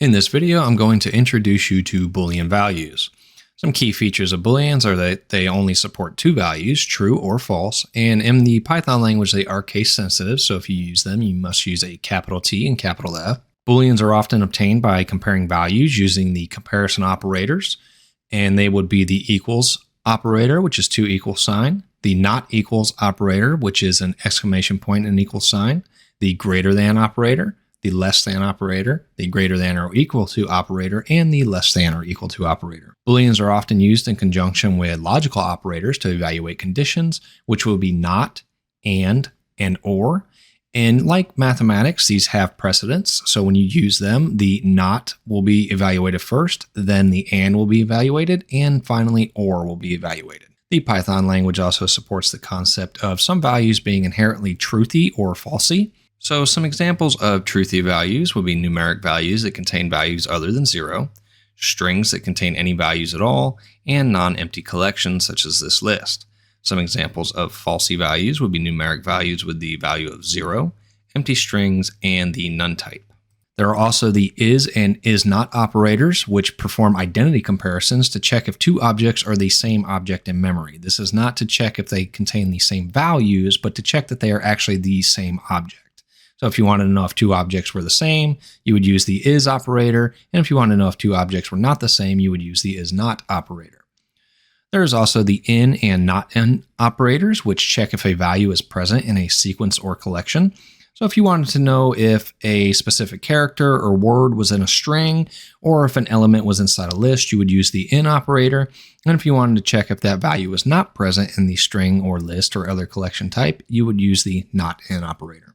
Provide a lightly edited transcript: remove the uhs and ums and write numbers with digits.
In this video, I'm going to introduce you to Boolean values. Some key features of Booleans are that they only support two values, true or false, and in the Python language, they are case sensitive, so if you use them, you must use a capital T and capital F. Booleans are often obtained by comparing values using the comparison operators, and they would be the equals operator, which is two equal sign, the not equals operator, which is an exclamation point and equal sign, the greater than operator, the less than operator, the greater than or equal to operator, and the less than or equal to operator. Booleans are often used in conjunction with logical operators to evaluate conditions, which will be not, and or. And like mathematics, these have precedence. So when you use them, the not will be evaluated first, then the and will be evaluated, and finally or will be evaluated. The Python language also supports the concept of some values being inherently truthy or falsy. So some examples of truthy values would be numeric values that contain values other than 0, strings that contain any values at all, and non-empty collections such as this list. Some examples of falsy values would be numeric values with the value of 0, empty strings, and the none type. There are also the is and is not operators, which perform identity comparisons to check if two objects are the same object in memory. This is not to check if they contain the same values, but to check that they are actually the same object. So if you wanted to know if two objects were the same, you would use the is operator. And if you wanted to know if two objects were not the same, you would use the is not operator. There is also the in and not in operators, which check if a value is present in a sequence or collection. So if you wanted to know if a specific character or word was in a string, or if an element was inside a list, you would use the in operator. And if you wanted to check if that value was not present in the string or list or other collection type, you would use the not in operator.